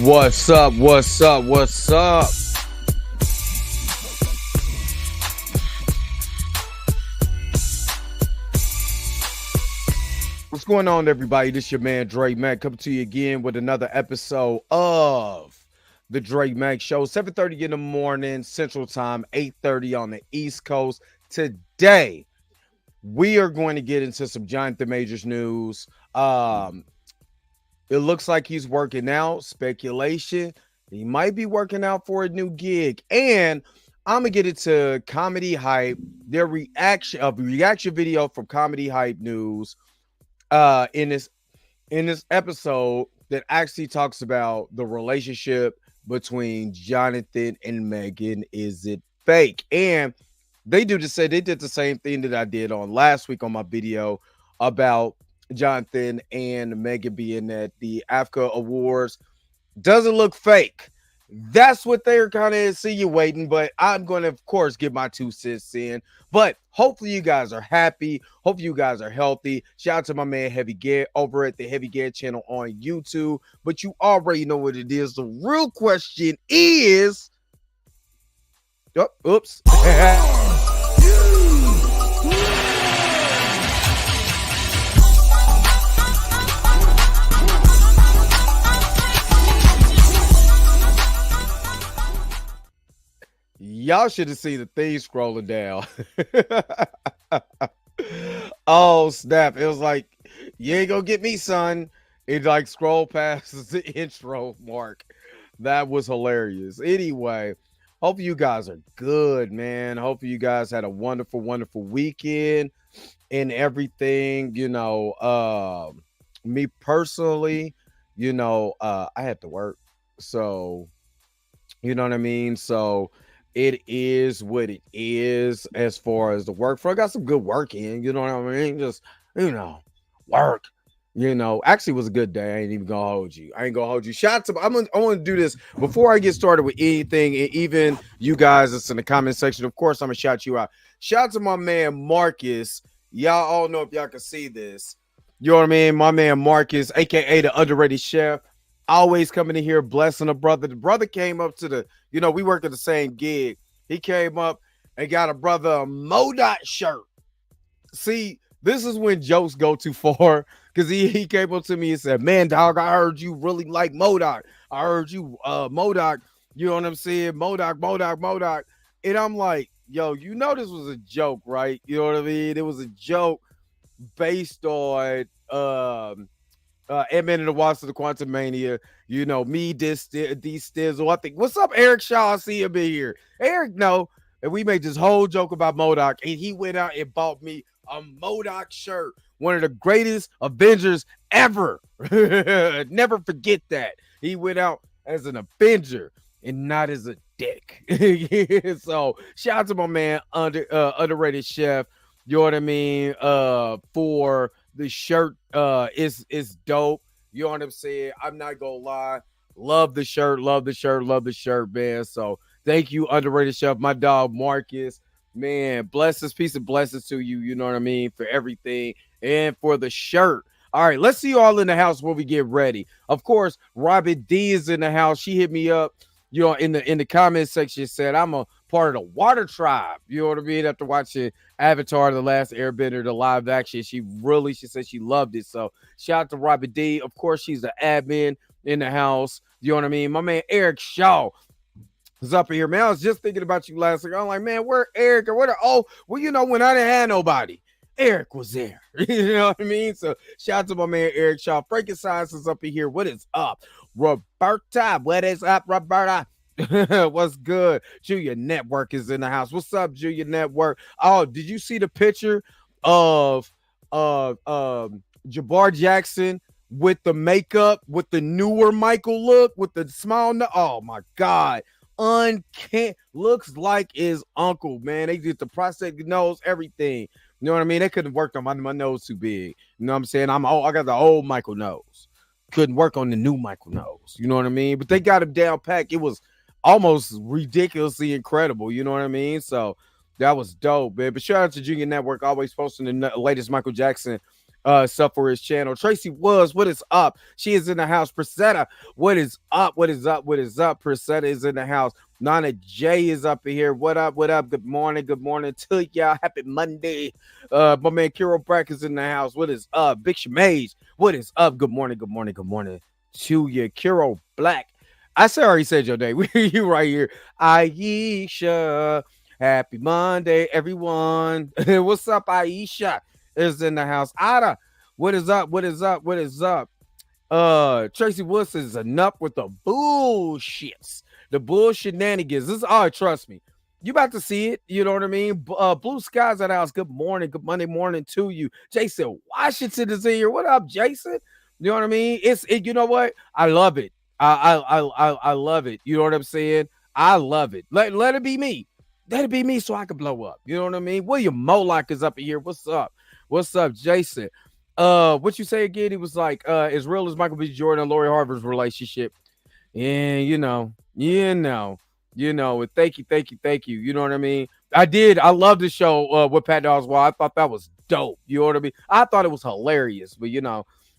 What's up? What's up? What's up? What's going on, everybody? This is your man Dre Mac coming to you again with another episode of the Dre Mac Show. 7:30 in the morning Central Time, 8:30 on the East Coast. Today, we are going to get into some Jonathan Majors news. It looks like he's working out. Speculation. He might be working out for a new gig. And I'm gonna get into Comedy Hype, their reaction video from Comedy Hype News in this episode that actually talks about the relationship between Jonathan and Meagan. Is it fake? And they did the same thing that I did on last week on my video about Jonathan and Meagan being at the Africa Awards. Doesn't look fake. That's what they're kind of insinuating, but I'm going to, of course, give my 2 cents in. But hopefully you guys are happy. Hopefully you guys are healthy. Shout out to my man Heavy Gear over at the Heavy Gear channel on YouTube. But you already know what it is. The real question is... oops. Y'all should have seen the thing scrolling down. Oh, snap. It was like, you ain't gonna get me, son. It like scrolled past the intro mark. That was hilarious. Anyway, hope you guys are good, man. Hope you guys had a wonderful, wonderful weekend and everything. Me personally, I had to work. So, you know what I mean? So, it is what it is as far as the work. I got some good work in, you know what I mean? Just, work. Actually it was a good day. I ain't even gonna hold you. Shout out to I want to do this before I get started with anything, and even you guys that's in the comment section. Of course, I'm gonna shout you out. Shout out to my man Marcus. Y'all all know if y'all can see this. You know what I mean? My man Marcus, aka the underrated chef. Always coming in here, blessing a brother. The brother came up to we work at the same gig. He came up and got a brother a MoDOT shirt. See, this is when jokes go too far, because he came up to me and said, man, dog, I heard you really like MoDOT. I heard you, MoDOT, you know what I'm saying? MoDOT. And I'm like, yo, this was a joke, right? You know what I mean? It was a joke based on, Ant-Man and the Wasp of the Quantum Mania, me, this Stizzle. I think, what's up, Eric Shaw? I see him in here. Eric, no. And we made this whole joke about MoDOT, and he went out and bought me a MoDOT shirt. One of the greatest Avengers ever. Never forget that. He went out as an Avenger and not as a dick. So, shout out to my man, underrated chef. You know what I mean? For the shirt is dope. You know what I'm saying? I'm not gonna lie. Love the shirt, man. So thank you, underrated chef. My dog Marcus. Man, blessings, peace and blessings to you. You know what I mean? For everything and for the shirt. All right, let's see you all in the house when we get ready. Of course, Robin D is in the house. She hit me up, in the comment section, said I'm a part of the Water Tribe. You know what I mean? After watching Avatar, The Last Airbender, the live action, she said she loved it. So shout out to Robin D. Of course, she's the admin in the house. You know what I mean? My man Eric Shaw is up in here, man. I was just thinking about you last week. I'm like, man, where Eric? Or when I didn't have nobody, Eric was there. You know what I mean? So shout out to my man Eric Shaw. Frankenstein is up in here. What is up? Roberta, what is up, Roberta? What's good? Julia Network is in the house. What's up, Julia Network? Oh, did you see the picture of Jabbar Jackson with the makeup, with the newer Michael look, with the smile? Oh my God. Uncanny. Looks like his uncle, man. They did the prosthetic nose, everything. You know what I mean? They couldn't work on my nose too big. You know what I'm saying? I got the old Michael nose. Couldn't work on the new Michael nose. You know what I mean? But they got him down packed. It was almost ridiculously incredible. You know what I mean? So that was dope, man. But shout out to Junior Network, always posting the latest Michael Jackson stuff for his channel. Tracy Woods, what is up? She is in the house. Prisetta, what is up? What is up? What is up? Prisetta is in the house. Nana J is up in here. What up? What up? Good morning. Good morning to y'all. Happy Monday. My man Kiro Brack is in the house. What is up? Big Shmage, what is up? Good morning. Good morning. Good morning to you. Kiro Black. Already said your name. You right here. Aisha. Happy Monday, everyone. What's up, Aisha? Is in the house. Ada, what is up? What is up? What is up? Tracy Woods is enough with the bullshits, the bullshit shenanigans. This is all, trust me. You about to see it. You know what I mean? Blue Skies at the house. Good morning. Good Monday morning to you. Jason Washington is in here. What up, Jason? You know what I mean? You know what? I love it. I love it. You know what I'm saying? I love it. Let it be me. Let it be me so I can blow up. You know what I mean? William Moloch is up in here. What's up? What's up, Jason? What you say again? He was like, as real as Michael B. Jordan and Lori Harvey's relationship. And you know. Thank you. You know what I mean? I love the show with Pat Oswalt. I thought that was dope. You know what I mean? I thought it was hilarious, but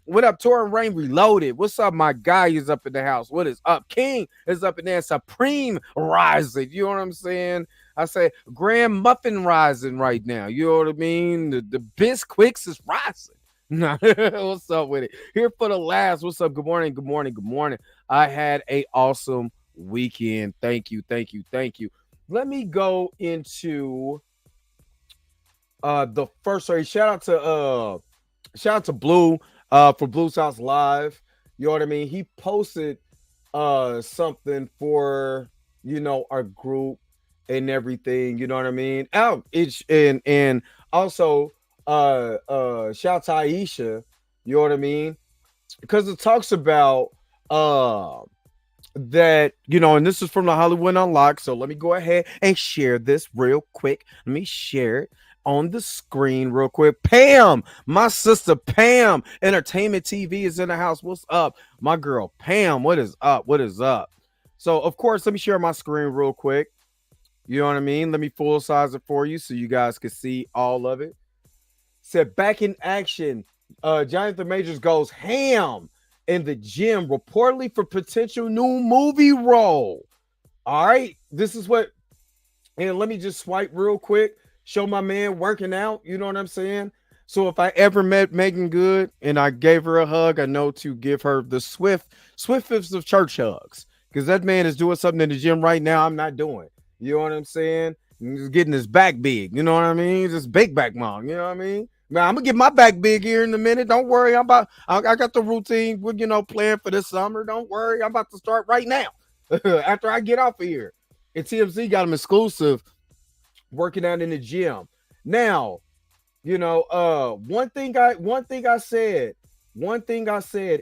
what up, Torrent Rain Reloaded? What's up? My guy is up in the house. What is up? King is up in there. Supreme Rising. You know what I'm saying? I say Grand Muffin Rising right now. You know what I mean? The Bisquicks is rising. What's up with it? Here for the last. What's up? Good morning. Good morning. Good morning. I had a awesome weekend. Thank you. Let me go into the first story. Shout out to Blue for Blue House Live. You know what I mean? He posted something for our group and everything. You know what I mean? And also shout to Aisha. You know what I mean? Because it talks about that, and this is from the Hollywood Unlocked. So let me go ahead and share this real quick. Let me share it on the screen real quick. Pam, my sister Pam, Entertainment TV is in the house. What's up, my girl Pam? What is up? What is up? So of course, let me share my screen real quick. You know what I mean? Let me full size it for you so you guys can see all of it. Said back in action. Jonathan Majors goes ham in the gym, reportedly for potential new movie role. All right, this is what, and let me just swipe real quick, show my man working out. You know what I'm saying? So if I ever met Meagan Good and I gave her a hug, I know to give her the swiftest of church hugs, because that man is doing something in the gym right now I'm not doing. You know what I'm saying? He's getting his back big. You know what I mean? Just big back mom. You know what I mean? Man, I'm gonna get my back big here in a minute. Don't worry. I got the routine. We're playing for this summer. Don't worry. I'm about to start right now. After I get off of here. And TMZ got him exclusive working out in the gym. Now, one thing I said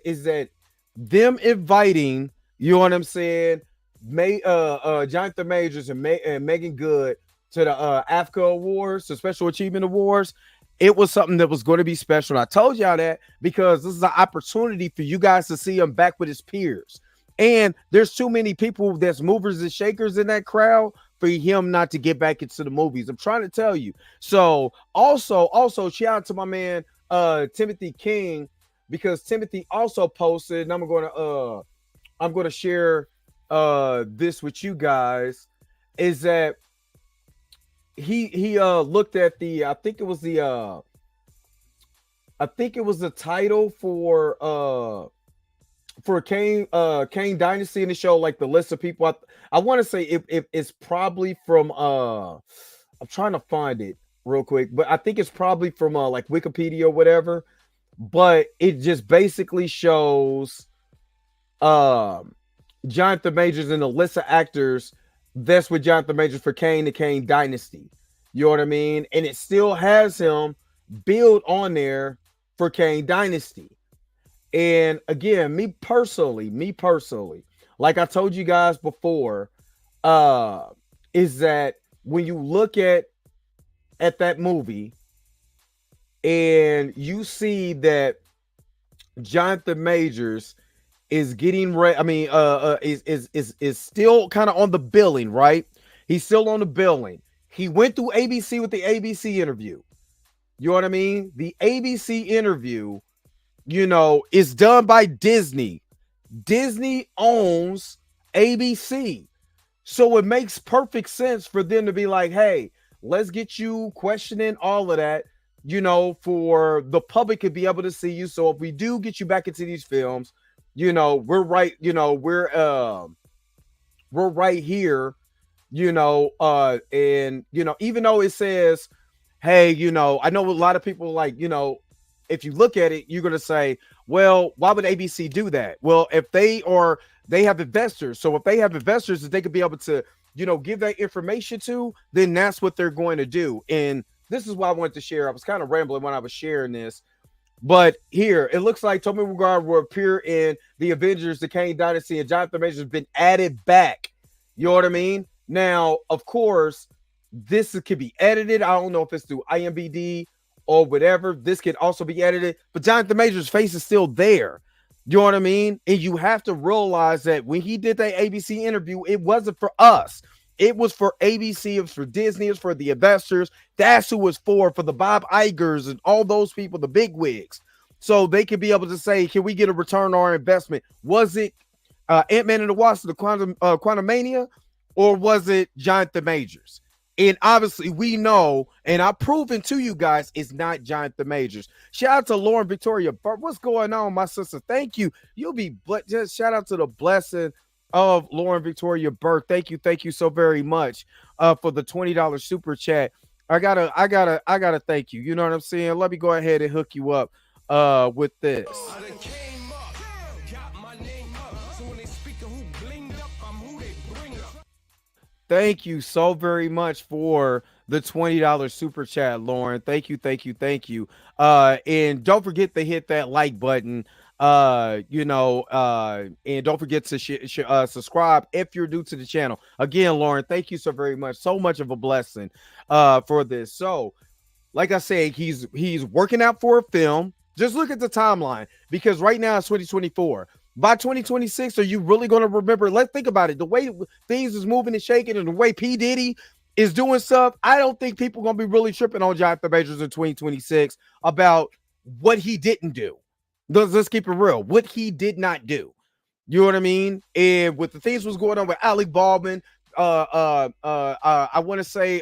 is that them inviting, you know what I'm saying, Jonathan Majors and Meagan Good to the AFCA Awards, the Special Achievement Awards. It was something that was going to be special. And I told y'all that because this is an opportunity for you guys to see him back with his peers. And there's too many people that's movers and shakers in that crowd for him not to get back into the movies. I'm trying to tell you. So also shout out to my man Timothy King, because Timothy also posted, and I'm going to share this with you guys, is that he looked at the I think it was the title for Kane Dynasty in the show, like the list of people. I want to say it's probably from I'm trying to find it real quick, but I think it's probably from like Wikipedia or whatever. But it just basically shows Jonathan Majors and the list of actors that's with Jonathan Majors for Kane, the Kane Dynasty. You know what I mean? And it still has him build on there for Kane Dynasty. And again, me personally, like I told you guys before, is that when you look at that movie and you see that Jonathan Majors is getting ready, is still kind of on the billing, right? He's still on the billing. He went through ABC with the ABC interview. You know what I mean? The ABC interview, is done by Disney. Disney owns ABC. So it makes perfect sense for them to be like, hey, let's get you questioning all of that, for the public to be able to see you. So if we do get you back into these films, we're right, we're right here, and even though it says, hey, I know a lot of people like, if you look at it, you're going to say, well, why would ABC do that? Well, if they have investors. So if they have investors that they could be able to, give that information to, then that's what they're going to do. And this is why I wanted to share. I was kind of rambling when I was sharing this, but here it looks like Tobey Maguire will appear in the Avengers, the Kane Dynasty, and Jonathan Majors has been added back. You know what I mean? Now, of course, this could be edited. I don't know if it's through IMDb or whatever. This could also be edited, but Jonathan Majors' face is still there. You know what I mean? And you have to realize that when he did that ABC interview, it wasn't for us. It was for ABC. It was for Disney. It was for the investors. That's who it was for the Bob Igers and all those people, the big wigs. So they could be able to say, can we get a return on our investment? Was it Ant-Man and the Wasp, the Quantumania, or was it Jonathan Majors? And obviously we know, and I've proven to you guys, it's not Jonathan Majors. Shout out to Lauren Victoria Burt. What's going on, my sister? Thank you. You'll be just shout out to the blessing of Lauren Victoria Burt. Thank you so very much for the $20 super chat. I gotta thank you. You know what I'm saying? Let me go ahead and hook you up with this. Thank you so very much for the $20 super chat, Lauren. Thank you. And don't forget to hit that like button. And don't forget to subscribe if you're new to the channel. Again, Lauren, thank you so very much. So much of a blessing for this. So, like I said, he's working out for a film. Just look at the timeline, because right now it's 2024. By 2026, are you really going to remember? Let's think about it. The way things is moving and shaking, and the way P. Diddy is doing stuff, I don't think people are going to be really tripping on Jonathan Majors in 2026 about what he didn't do. Let's keep it real. What he did not do. You know what I mean? And with the things was going on with Alec Baldwin, I want to say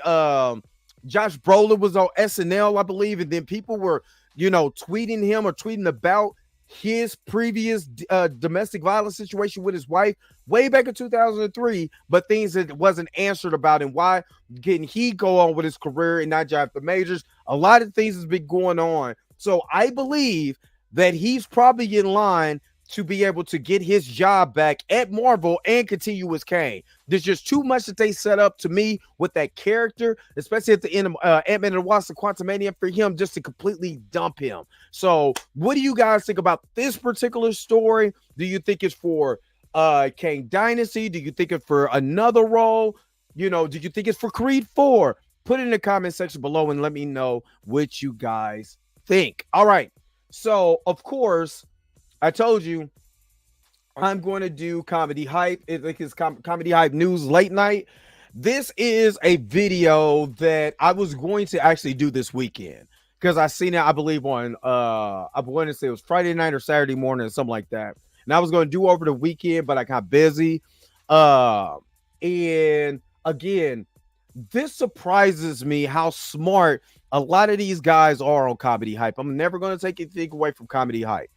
Josh Brolin was on SNL, I believe, and then people were, tweeting him or tweeting about his previous domestic violence situation with his wife way back in 2003, but things that wasn't answered about, and why can he go on with his career and not Jonathan Majors? A lot of things has been going on. So I believe that he's probably in line to be able to get his job back at Marvel and continue as Kane. There's just too much that they set up to me with that character, especially at the end of Ant-Man and the Wasp: Quantumania, for him just to completely dump him. So what do you guys think about this particular story? Do you think it's for Kane Dynasty? Do you think it's for another role? Do you think it's for Creed 4? Put it in the comment section below and let me know what you guys think. All right. So, of course, I told you I'm going to do Comedy Hype. It's Comedy Hype News Late Night. This is a video that I was going to actually do this weekend, because I seen it, I believe, on I want to say it was Friday night or Saturday morning or something like that. And I was going to do over the weekend, but I got busy. And again, this surprises me how smart a lot of these guys are on Comedy Hype. I'm never going to take anything away from Comedy Hype.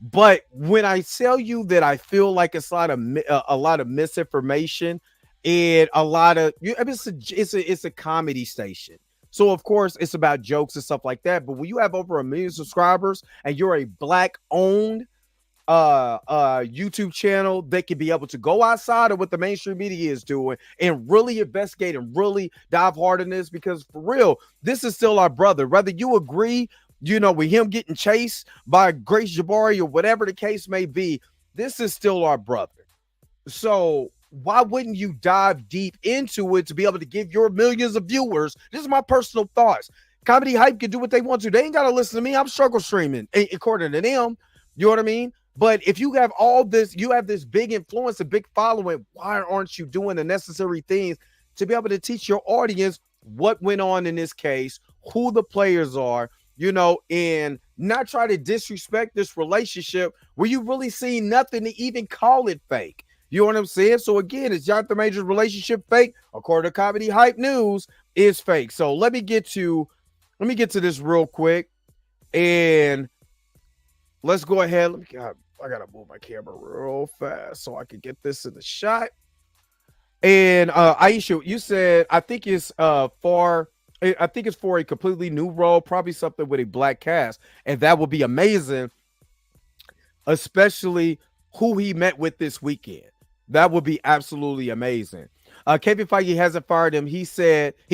But when I tell you that I feel like it's a lot of misinformation and a lot of, it's a comedy station. So of course it's about jokes and stuff like that. But when you have over 1 million subscribers and you're a Black owned YouTube channel that can be able to go outside of what the mainstream media is doing and really investigate and really dive hard in this, because for real, this is still our brother. Whether you agree, with him getting chased by Grace Jabari or whatever the case may be, this is still our brother. So why wouldn't you dive deep into it to be able to give your millions of viewers? This is my personal thoughts. Comedy Hype can do what they want to. They ain't got to listen to me. I'm struggle streaming according to them. You know what I mean? But if you have all this, you have this big influence, a big following, why aren't you doing the necessary things to be able to teach your audience what went on in this case, who the players are, and not try to disrespect this relationship where you really see nothing to even call it fake. You know what I'm saying? So again, is Jonathan Major's relationship fake? According to Comedy Hype News, is fake. So let me get to this real quick, and let's go ahead. I gotta move my camera real fast so I can get this in the shot. And Aisha, you said I think it's for a completely new role, probably something with a black cast, and that would be amazing, especially who he met with this weekend. That would be absolutely amazing. Kevin Feige hasn't fired him. He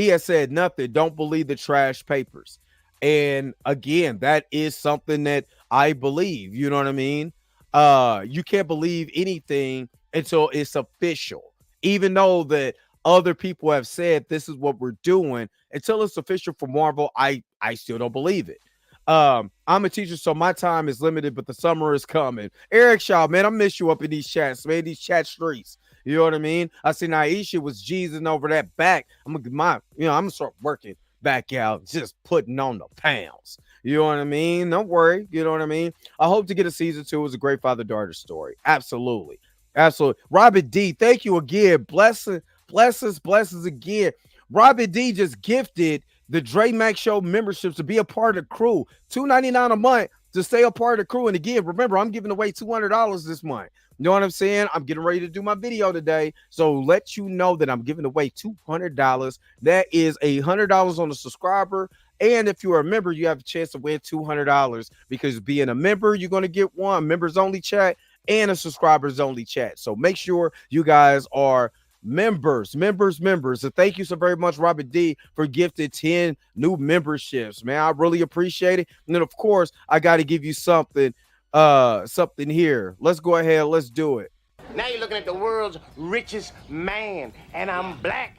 has said nothing. Don't believe the trash papers. And again, that is something that I believe. You know what I mean? You can't believe anything until it's official. Even though that other people have said this is what we're doing, until it's official for Marvel, I still don't believe it. I'm a teacher, so my time is limited, but the summer is coming. Eric Shaw, man, I miss you up in these chats, man, these chat streets. You know what I mean? I see Aisha was jeezing over that back. I'm gonna start working back out, just putting on the pounds. You know what I mean? Don't worry. You know what I mean? I hope to get a season 2. It was a great father-daughter story. Absolutely. Robin D, thank you again. Blessings again. Robin D just gifted the Dre Max Show memberships to be a part of the crew. $2.99 a month to stay a part of the crew. And again, remember, I'm giving away $200 this month. You know what I'm saying? I'm getting ready to do my video today. So let you know that I'm giving away $200. That is $100 on the subscriber. And if you're a member, you have a chance to win $200 because being a member, you're going to get one members only chat and a subscribers only chat. So make sure you guys are members. And thank you so very much, Robert D, for gifting 10 new memberships, man. I really appreciate it. And then of course I got to give you something here. Let's go ahead, let's do it. Now you're looking at the world's richest man, and I'm black,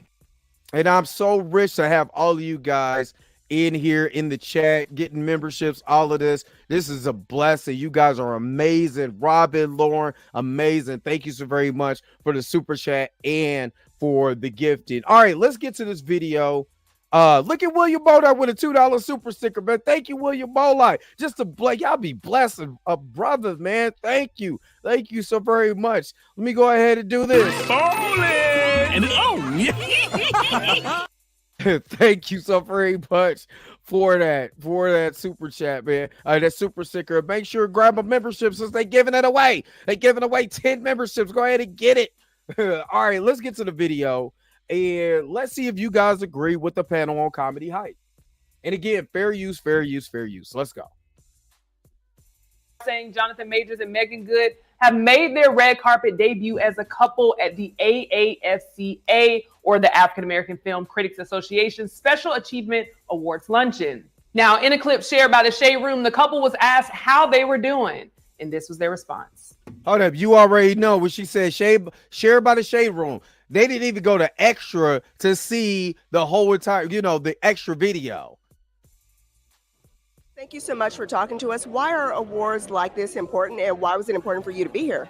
and I'm so rich to have all of you guys in here in the chat, getting memberships, all of this. This is a blessing. You guys are amazing. Robin, Lauren, amazing. Thank you so very much for the super chat and for the gifting. All right, let's get to this video. Look at William Bollight with a $2 super sticker, man. Thank you, William Bollight. Just to y'all be blessing brothers, man. Thank you so very much. Let me go ahead and do this. And Thank you so very much for that super chat, man. That super sticker. Make sure to grab a membership since they're giving it away. They're giving away 10 memberships. Go ahead and get it. All right, let's get to the video. And let's see if you guys agree with the panel on Comedy Hype. And again, fair use. Let's go. Saying Jonathan Majors and Meagan Good have made their red carpet debut as a couple at the AAFCA, or the African American Film Critics Association Special Achievement Awards Luncheon. Now, in a clip shared by the Shade Room, the couple was asked how they were doing, and this was their response. Hold up, you already know what she said. Shared by the Shade Room. They didn't even go to extra to see the whole entire, the extra video. Thank you so much for talking to us. Why are awards like this important, and why was it important for you to be here?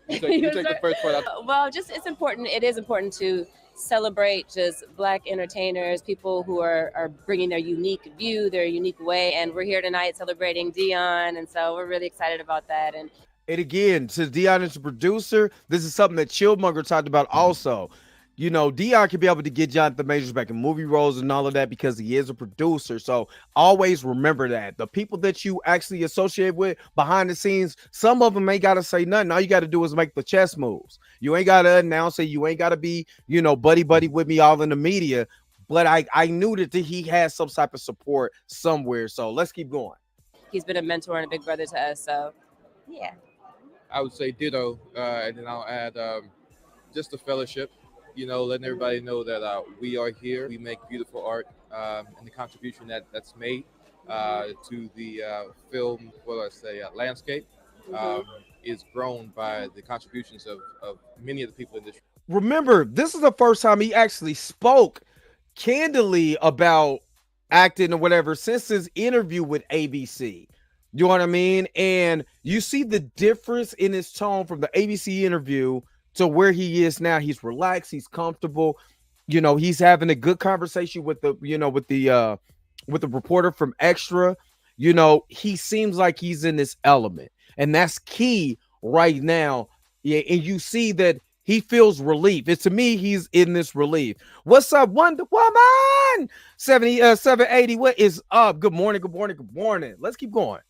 You take the first part. Well, it's important. It is important to celebrate just Black entertainers, people who are bringing their unique view, their unique way. And we're here tonight celebrating Dion. And so we're really excited about that. And again, since Dion is a producer, this is something that Chillmonger talked about also. Dion can be able to get Jonathan Majors back in movie roles and all of that because he is a producer. So always remember that. The people that you actually associate with behind the scenes, some of them ain't got to say nothing. All you got to do is make the chess moves. You ain't got to announce it. You ain't got to be, buddy with me all in the media. But I knew that he had some type of support somewhere. So let's keep going. He's been a mentor and a big brother to us. So, yeah. I would say ditto. And then I'll add just the fellowship. Letting everybody know that we are here. We make beautiful art, and the contribution that's made to the film, landscape, is grown by the contributions of many of the people in this. Remember, this is the first time he actually spoke candidly about acting or whatever since his interview with ABC. You know what I mean? And you see the difference in his tone from the ABC interview to where he is now. He's relaxed, he's comfortable. You know, he's having a good conversation with the, with the reporter from Extra. You know, he seems like he's in this element, and that's key right now. Yeah, and you see that he feels relief. It's to me, he's in this relief. What's up, Wonder Woman? 780. What is up? Good morning, good morning, good morning. Let's keep going.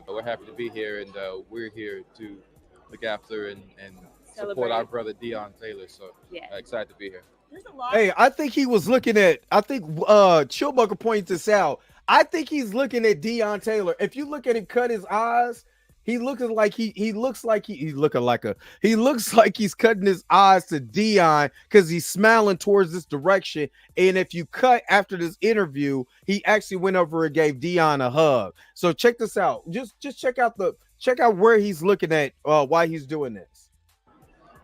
We're happy to be here, and we're here to look after and support our brother Deion Taylor. So excited to be here. Hey, I think he was looking at, I think Chillbucker points this out. I think he's looking at Deion Taylor. If you look at him cut his eyes, he looks like he's cutting his eyes to Deion because he's smiling towards this direction. And if you cut after this interview, he actually went over and gave Deion a hug. So check this out. Just check out where he's looking at why he's doing this.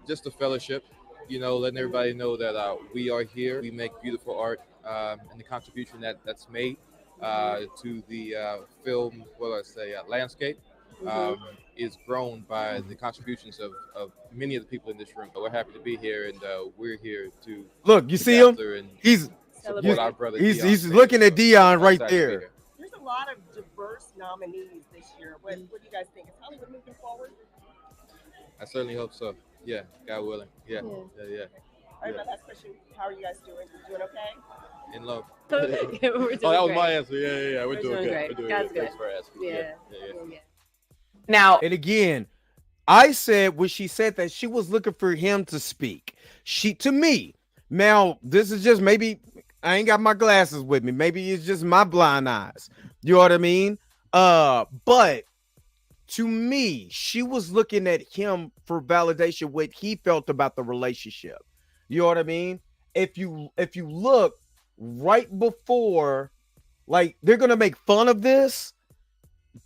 Just a fellowship, you know, letting everybody know that we are here. We make beautiful art, and the contribution that's made to the film, landscape. Is grown by the contributions of many of the people in this room. But we're happy to be here, and we're here to look. You see him? He's support our brother. He's looking at Deion right there. There's a lot of diverse nominees this year. What do you guys think? Is Hollywood moving forward? I certainly hope so. Yeah, God willing. Yeah. All right, my last question. How are you guys doing? Doing okay? In love. We're doing that was great. my answer. Yeah. We're doing good. Great. We're doing God's good. good. Thanks for asking. Yeah. Now, and again, I said when she said that she was looking for him to speak. To me, now this is just maybe I ain't got my glasses with me. Maybe it's just my blind eyes. You know what I mean? But to me, she was looking at him for validation what he felt about the relationship. You know what I mean? If you look right before, like they're gonna make fun of this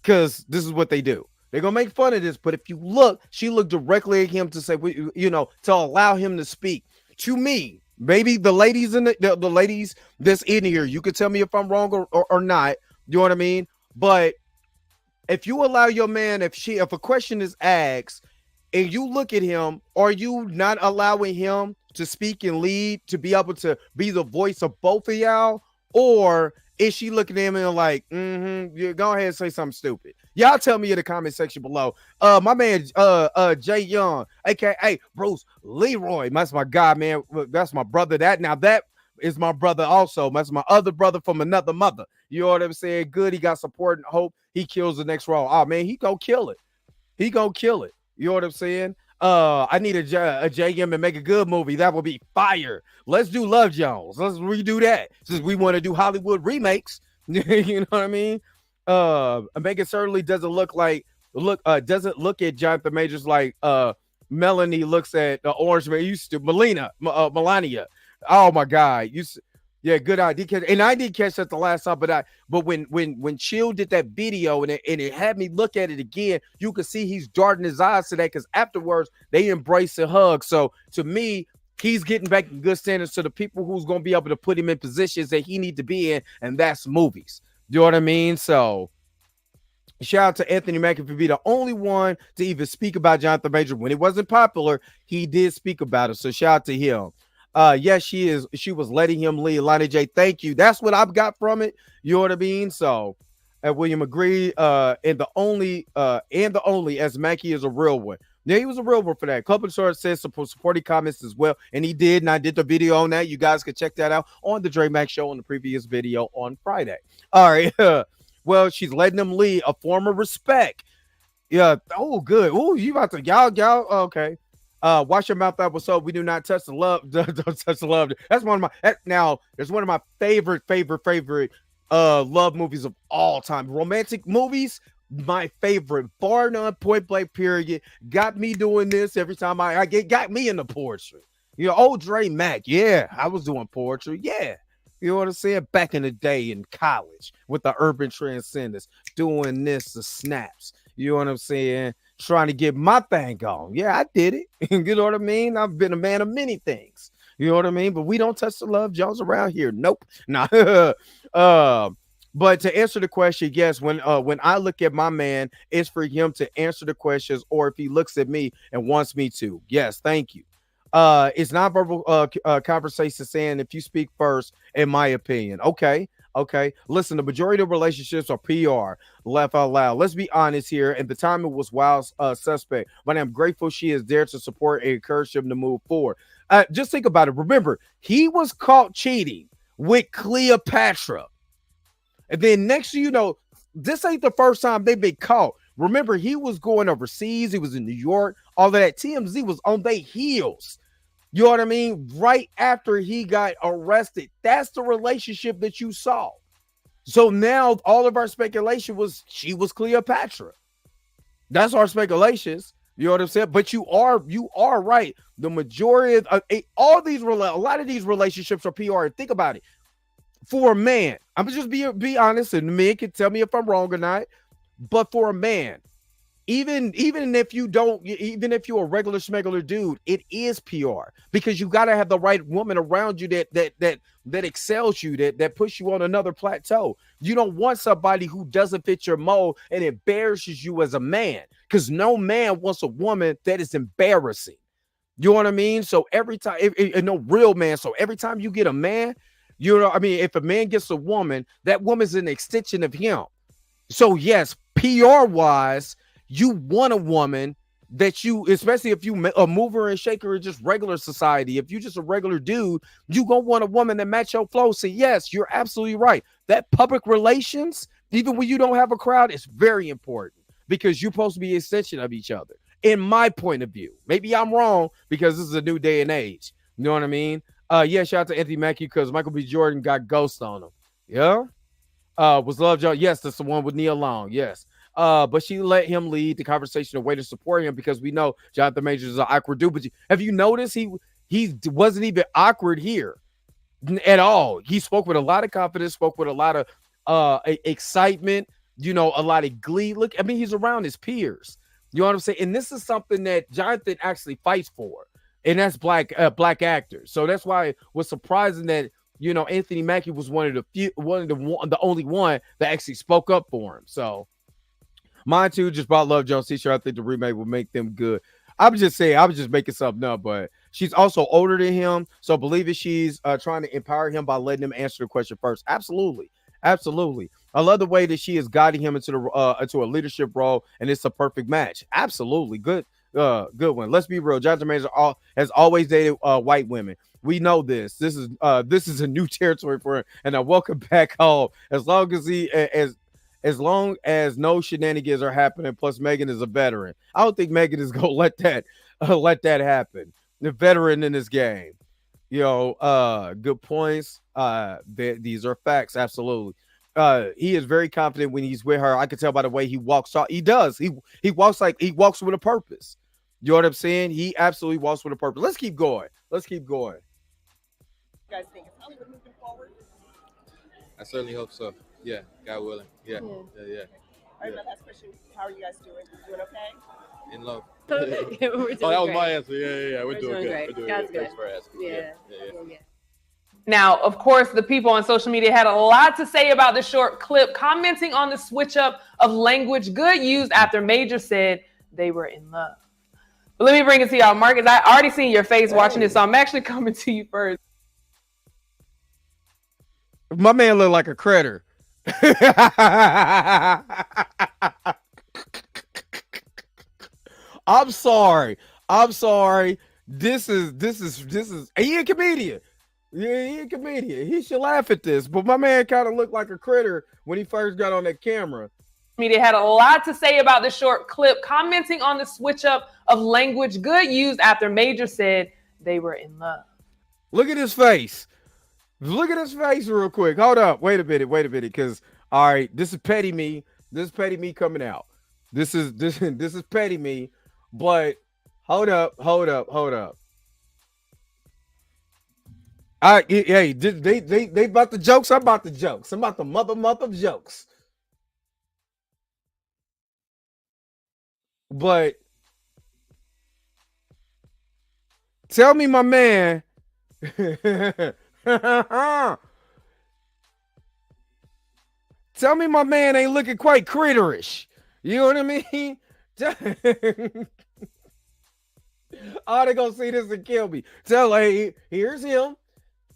because this is what they do. They're gonna make fun of this, but if you look, she looked directly at him to say, to allow him to speak. To me, maybe the ladies in the ladies that's in here, you could tell me if I'm wrong or not. You know what I mean? But if you allow your man, if a question is asked and you look at him, are you not allowing him to speak and lead to be able to be the voice of both of y'all? Or is she looking at him and like, you go ahead and say something stupid? Y'all tell me in the comment section below. My man, Jay Young, aka Bruce Leroy, that's my guy, man. That's my brother. That is my brother also. That's my other brother from another mother. You know what I'm saying? Good. He got support and hope. He kills the next role. Oh man, he gonna kill it. He gonna kill it. You know what I'm saying? I need a JM and make a good movie. That will be fire. Let's do Love Jones. Let's redo that since we want to do Hollywood remakes. You know what I mean? Meagan certainly doesn't look at Jonathan Majors like Melanie looks at the Orange Man. Used to Melania. Oh my God. Good idea. And I did catch that the last time, but when Chill did that video and it had me look at it again, you could see he's darting his eyes to that because afterwards they embrace and hug. So to me, he's getting back in good standards to the people who's going to be able to put him in positions that he need to be in, and that's movies. You know what I mean? So shout out to Anthony Mackie for being the only one to even speak about Jonathan Major. When it wasn't popular, he did speak about it. So shout out to him. Yes, she was letting him lead. Lonnie J, thank you. That's what I've got from it. You know what I mean? So William agreed. And the only as Mackie is a real one. Yeah, he was a real one for that. Couple of short says supporting comments as well. And he did. And I did the video on that. You guys can check that out on the Dre Mac Show on the previous video on Friday. All right. Well, she's letting him lead, a form of respect. Yeah. Oh, good. Oh, you about to y'all. Okay. Wash your mouth out. What's up? We do not touch the love. Don't touch the love. That's one of my now. There's one of my favorite love movies of all time. Romantic movies. My favorite, bar none, point blank, period. Got me doing this every time got me in the poetry. You know, old Dre Mac. Yeah, I was doing poetry. Yeah. You know what I'm saying? Back in the day in college with the Urban Transcendence, doing this, the snaps. You know what I'm saying? Trying to get my thing on. Yeah, I did it. You know what I mean? I've been a man of many things. You know what I mean? But we don't touch the love Jones around here. Nope. Nah. But to answer the question, yes, when I look at my man, it's for him to answer the questions, or if he looks at me and wants me to. Yes, thank you. It's nonverbal conversation saying if you speak first, in my opinion. Okay. Okay. Listen, the majority of relationships are PR, laugh out loud. Let's be honest here. And the timing was wild suspect, but I'm grateful she is there to support and encourage him to move forward. Just think about it. Remember, he was caught cheating with Cleopatra. And then next thing you know, this ain't the first time they've been caught. Remember, he was going overseas. He was in New York. All of that. TMZ was on their heels. You know what I mean? Right after he got arrested. That's the relationship that you saw. So now all of our speculation was she was Cleopatra. That's our speculations. You know what I'm saying? But you are right. The majority of a lot of these relationships are PR. Think about it. For a man, I'm just be honest, and men can tell me if I'm wrong or not. But for a man, even if you're a regular smuggler dude, it is PR because you got to have the right woman around you that excels you, that puts you on another plateau. You don't want somebody who doesn't fit your mold and embarrasses you as a man, because no man wants a woman that is embarrassing. You know what I mean? So every time, no real man. So every time you get a man, you know, I mean, if a man gets a woman, that woman's an extension of him. So yes, PR wise, you want a woman that you, especially if you a mover and shaker in just regular society, if you just a regular dude, you gonna want a woman that match your flow. So yes, you're absolutely right. That public relations, even when you don't have a crowd, is very important because you're supposed to be an extension of each other. In my point of view, maybe I'm wrong because this is a new day and age. You know what I mean? Yeah, shout out to Anthony Mackie because Michael B. Jordan got ghost on him. Yeah. Was Love Jones? Yes, that's the one with Nia Long. Yes. But she let him lead the conversation, a way to support him because we know Jonathan Majors is an awkward dude. But have you noticed he wasn't even awkward here at all? He spoke with a lot of confidence, spoke with a lot of excitement, you know, a lot of glee. Look, I mean, he's around his peers. You know what I'm saying? And this is something that Jonathan actually fights for, and that's black actors. So that's why it was surprising that, you know, Anthony Mackie was the only one that actually spoke up for him. So mine too just bought Love Jones t-shirt. I think the remake will make them good. I was just making something up, but she's also older than him. So believe it, she's trying to empower him by letting him answer the question first. Absolutely. Absolutely. I love the way that she is guiding him into a leadership role, and it's a perfect match. Absolutely. Good one. Let's be real. Jonathan Majors has always dated white women. We know this. This is a new territory for him, and I welcome back home. As long as no shenanigans are happening, plus Meagan is a veteran. I don't think Meagan is gonna let that happen. The veteran in this game. You know, good points. These are facts. Absolutely. He is very confident when he's with her. I can tell by the way he walks. He does. He walks with a purpose. You know what I'm saying? He absolutely walks with a purpose. Let's keep going. You guys think is Hollywood moving forward? I certainly hope so. Yeah, God willing. Yeah. All right, my last question. How are you guys doing? Doing okay? In love. We're doing that was great. my answer. Yeah. We're doing good. Great. We're doing God's good. good. Thanks for asking. Yeah. Now, of course, the people on social media had a lot to say about the short clip, commenting on the switch up of language Good used after Major said they were in love. But let me bring it to y'all, Marcus. I already seen your face watching this, so I'm actually coming to you first. My man looked like a critter. I'm sorry. This is he a comedian. Yeah, he a comedian. He should laugh at this. But my man kind of looked like a critter when he first got on that camera. Media had a lot to say about the short clip, commenting on the switch up of language Good used after Major said they were in love. Look at his face. Look at his face real quick. Hold up. Wait a minute. Because all right, this is petty me. This is petty me coming out. This is petty me. But hold up. Hey, they about the jokes. I'm about the jokes. I'm about the mother jokes. But tell me, my man. Tell me my man ain't looking quite critterish. You know what I mean? Oh, they gonna see this and kill me. Tell hey, here's him.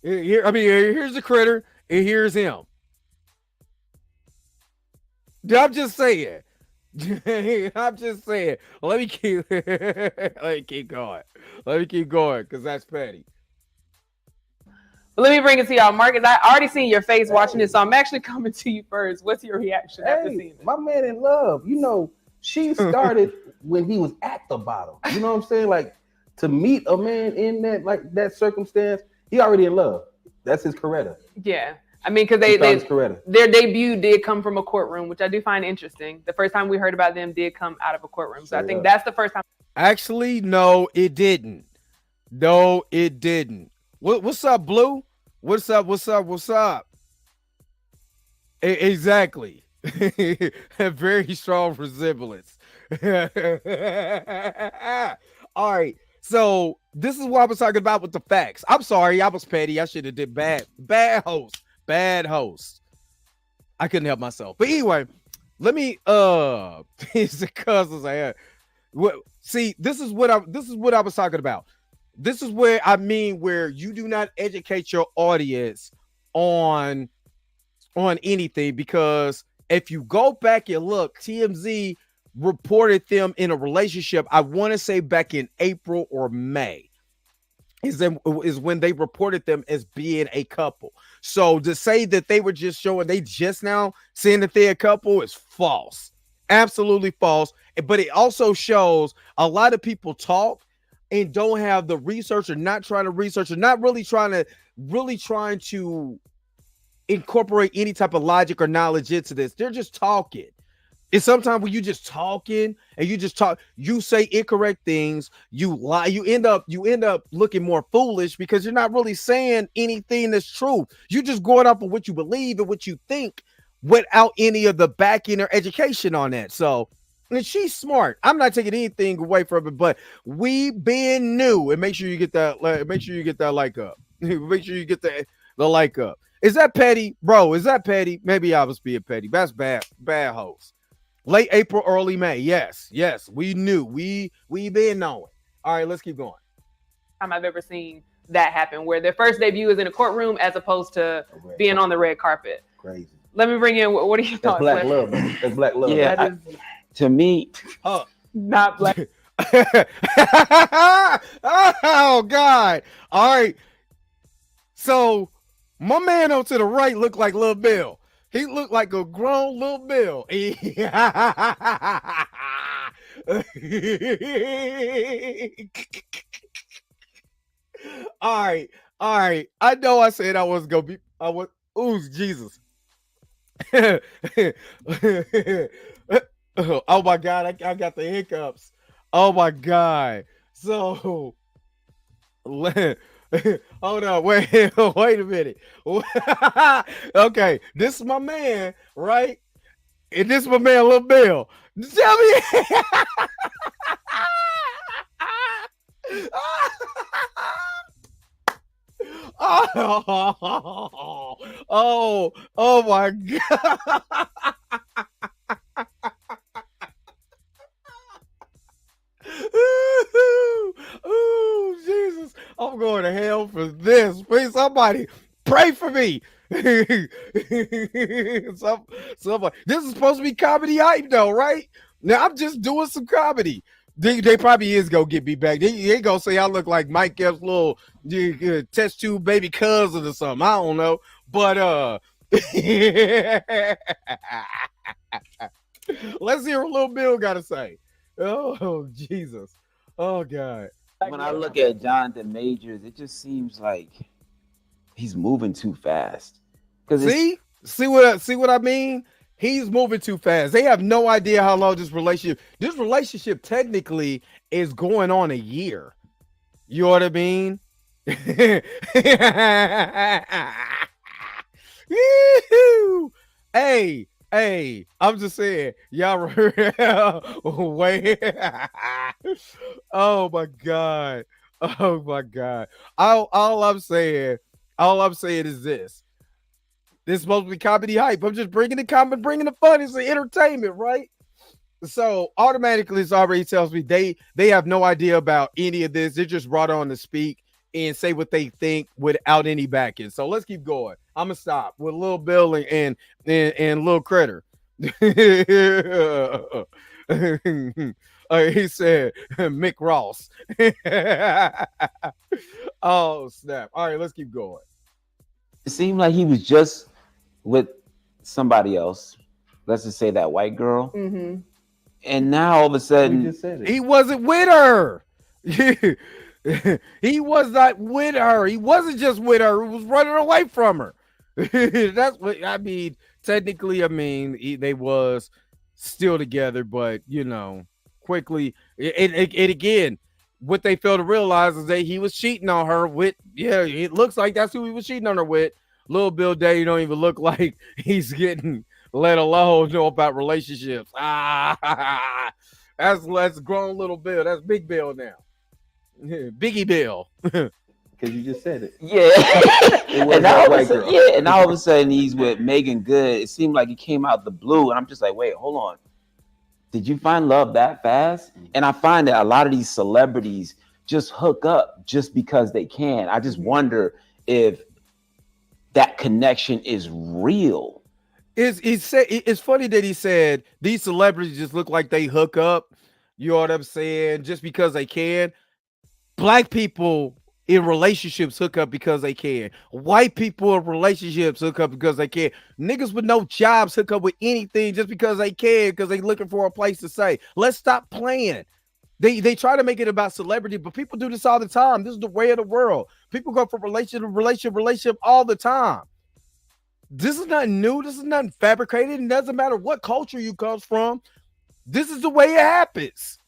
Here's the critter, and here's him. I'm just saying. I'm just saying. Let me keep going. Let me keep going because that's petty. But let me bring it to y'all, Marcus. I already seen your face watching this, so I'm actually coming to you first. What's your reaction after seeing it? My man in love. You know, she started when he was at the bottom. You know what I'm saying? Like to meet a man in that circumstance, he already in love. That's his Coretta. Yeah. I mean, because their debut did come from a courtroom, which I do find interesting. The first time we heard about them did come out of a courtroom. So I think that's the first time. Actually, no, it didn't. No, it didn't. What's up, Blue? What's up? Exactly. A very strong resemblance. All right. So this is what I was talking about with the facts. I'm sorry, I was petty. I should have did bad host. I couldn't help myself. But anyway, let me it's the cousins I had. See, this is what I was talking about. This is where I mean where you do not educate your audience on anything, because if you go back and look, TMZ reported them in a relationship, I want to say back in April or May is when they reported them as being a couple. So to say that they were just showing, they just now saying that they're a couple is false. Absolutely false. But it also shows a lot of people talk and don't have the research, or not trying to research, or not really trying to incorporate any type of logic or knowledge into this. They're just talking. And sometimes when you just talking and you say incorrect things, you lie, you end up looking more foolish because you're not really saying anything that's true. You're just going off of what you believe and what you think without any of the backing or education on that. So, and she's smart. I'm not taking anything away from it, but we being new, and make sure you get that like up. Make sure you get the like up. Is that petty, bro? Is that petty? Maybe I was being petty. That's bad host. Late April, early May. Yes, we knew. We been knowing. All right, let's keep going. Time I've ever seen that happen, where their first debut is in a courtroom as opposed to being on the red carpet. Crazy. Let me bring in. What are your thoughts? Black love. That's black love. Yeah. To me, not black. Oh God! All right. So my man on to the right looked like Lil Bill. He looked like a grown Lil Bill. All right. I know I said I wasn't gonna be. Ooh, Jesus. Oh my God, I got the hiccups. Oh my God. So hold on, wait a minute. Okay, this is my man, right? And this is my man, Lil Bill. Tell me. Oh my God. Ooh, Jesus. I'm going to hell for this. Please, somebody pray for me. Somebody. This is supposed to be comedy hype though, right? Now I'm just doing some comedy. They probably is gonna get me back. They gonna say I look like Mike Epps' little test tube baby cousin or something. I don't know. But let's hear what Lil Bill gotta say. Oh Jesus. Oh God. When I look at Jonathan Majors, it just seems like he's moving too fast. See what I mean? He's moving too fast. They have no idea how long this relationship technically is going on a year. You know what I mean? Hey, I'm just saying, y'all wait. Oh my God. All I'm saying is this. This is supposed to be comedy hype. I'm just bringing the comedy, bringing the fun. It's the entertainment, right? So automatically, this already tells me they have no idea about any of this. They're just brought on to speak and say what they think without any backing. So let's keep going. I'm gonna stop with Lil Bill and Lil Critter. He said Mick Ross. Oh snap! All right, let's keep going. It seemed like he was just with somebody else. Let's just say that white girl. Mm-hmm. And now all of a sudden, he wasn't with her. He was not with her. He wasn't just with her. He was running away from her. That's what I mean. Technically, I mean they was still together, but you know, quickly. And again, what they fail to realize is that he was cheating on her with. Yeah, it looks like that's who he was cheating on her with. Lil Bill Day don't even look like he's getting. Let alone know about relationships. That's grown little Bill. That's Big Bill now. Biggie Bill. Because you just said it. Yeah. And all of a sudden he's with Meagan Good. It seemed like he came out the blue, and I'm just like, wait, hold on. Did you find love that fast? And I find that a lot of these celebrities just hook up just because they can. I just wonder if that connection is real. It's funny that he said these celebrities just look like they hook up, you know what I'm saying, just because they can. Black people in relationships hook up because they can. White people in relationships hook up because they can. Niggas with no jobs hook up with anything just because they can, because they looking for a place to stay. Let's stop playing. They try to make it about celebrity, but people do this all the time. This is the way of the world. People go from relationship to relationship all the time. This is not new. This is nothing fabricated. It doesn't matter what culture you come from. This is the way it happens.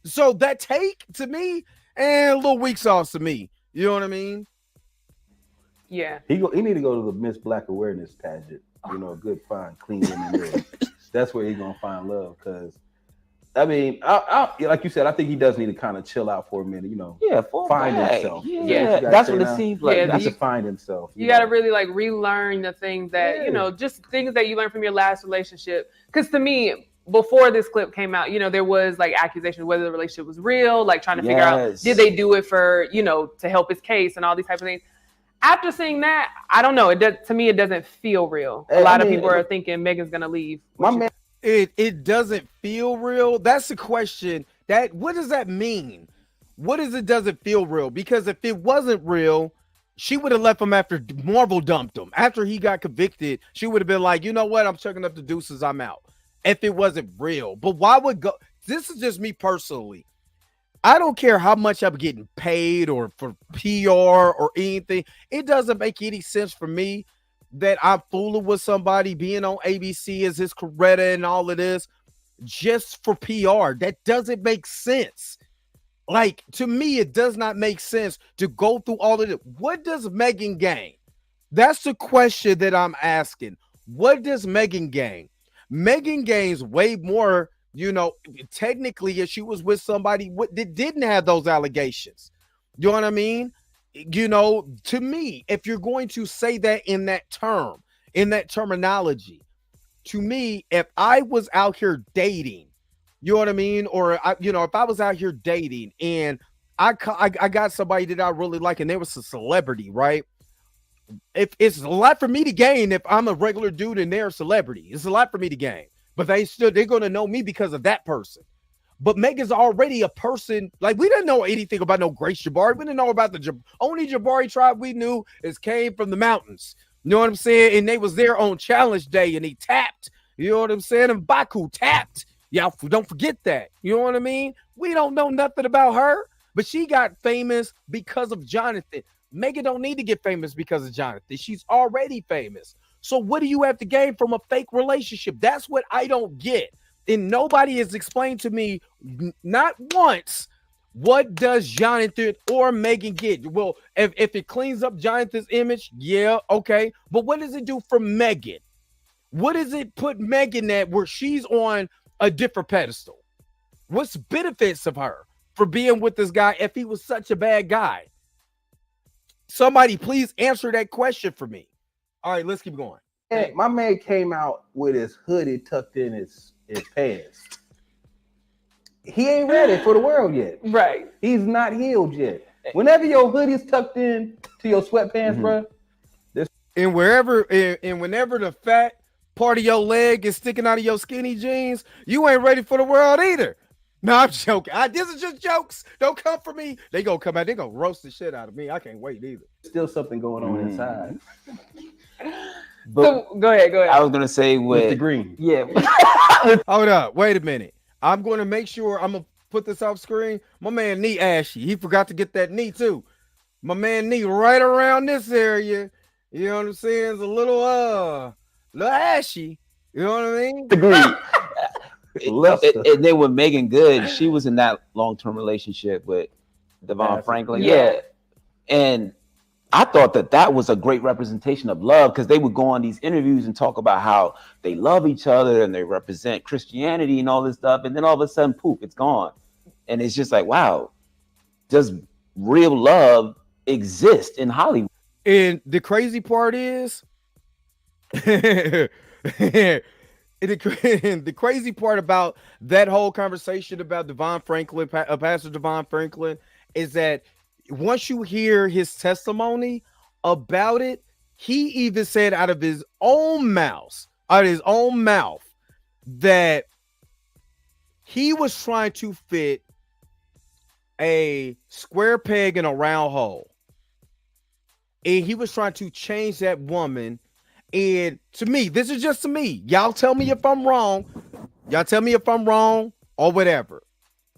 So that take to me and a little weak sauce to me. You know what I mean? Yeah. He need to go to the Miss Black Awareness pageant. You know, good, fine, clean women there. That's where he's gonna find love. Because I mean, I like you said, I think he does need to kind of chill out for a minute. You know, find himself. Yeah, that's what it seems like. He needs to find himself. You got to really like relearn the things that you know, just things that you learned from your last relationship. Because to me, before this clip came out, you know, there was like accusations whether the relationship was real, like trying to figure out did they do it for, you know, to help his case and all these types of things. After seeing that, I don't know. To me, it doesn't feel real. A lot of people are thinking Megan's gonna leave. It doesn't feel real. That's the question. What does that mean? What is it doesn't feel real? Because if it wasn't real, she would have left him after Marvel dumped him. After he got convicted, she would have been like, you know what? I'm chucking up the deuces. I'm out. If it wasn't real. But why would go? This is just me personally. I don't care how much I'm getting paid or for PR or anything. It doesn't make any sense for me that I'm fooling with somebody being on ABC as his Coretta and all of this just for PR. That doesn't make sense. Like, to me, it does not make sense to go through all of it. What does Megan gain? That's the question that I'm asking. What does Megan gain? Megan gains way more, you know, technically if she was with somebody that didn't have those allegations. You know what I mean? You know, to me, if you're going to say that in that term, in that terminology, to me, if I was out here dating, you know what I mean? Or, if I was out here dating and I got somebody that I really like and they was a celebrity, right? If it's a lot for me to gain if I'm a regular dude and they're a celebrity. It's a lot for me to gain. But they're going to know me because of that person. But Megan's already a person. Like, we didn't know anything about no Grace Jabari. We didn't know about the only Jabari tribe we knew came from the mountains. You know what I'm saying? And they was there on Challenge Day and he tapped. You know what I'm saying? And Baku tapped. Y'all don't forget that. You know what I mean? We don't know nothing about her, but she got famous because of Jonathan. Megan don't need to get famous because of Jonathan. She's already famous. So what do you have to gain from a fake relationship? That's what I don't get. And nobody has explained to me, not once, what does Jonathan or Megan get? Well, if it cleans up Jonathan's image, yeah, okay. But what does it do for Megan? What does it put Megan at where she's on a different pedestal? What's benefits of her for being with this guy if he was such a bad guy? Somebody please answer that question for me. All right, let's keep going. Hey, my man came out with his hoodie tucked in his it passed. He ain't ready for the world yet. Right. He's not healed yet. Whenever your hoodie is tucked in to your sweatpants, bro. And whenever the fat part of your leg is sticking out of your skinny jeans, you ain't ready for the world either. No, I'm joking. This is just jokes. Don't come for me. They gonna come out. They gonna roast the shit out of me. I can't wait either. Still something going on inside. But So go ahead. I was gonna say Mr. Green. Yeah. Hold up. Wait a minute. I'm gonna make sure I'm gonna put this off screen. My man knee ashy. He forgot to get that knee too. My man knee right around this area. You know what I'm saying? It's a little ashy. You know what I mean? Agreed. And then with Meagan Good, she was in that long-term relationship with Devon Franklin. Yeah. And I thought that was a great representation of love, because they would go on these interviews and talk about how they love each other and they represent Christianity and all this stuff. And then all of a sudden, poof, it's gone. And it's just like, wow, does real love exist in Hollywood? And the crazy part is, the crazy part about that whole conversation about Devon Franklin, Pastor Devon Franklin, is that once you hear his testimony about it, he even said out of his own mouth, that he was trying to fit a square peg in a round hole. And he was trying to change that woman. And to me, this is just to me. Y'all tell me if I'm wrong. Or whatever.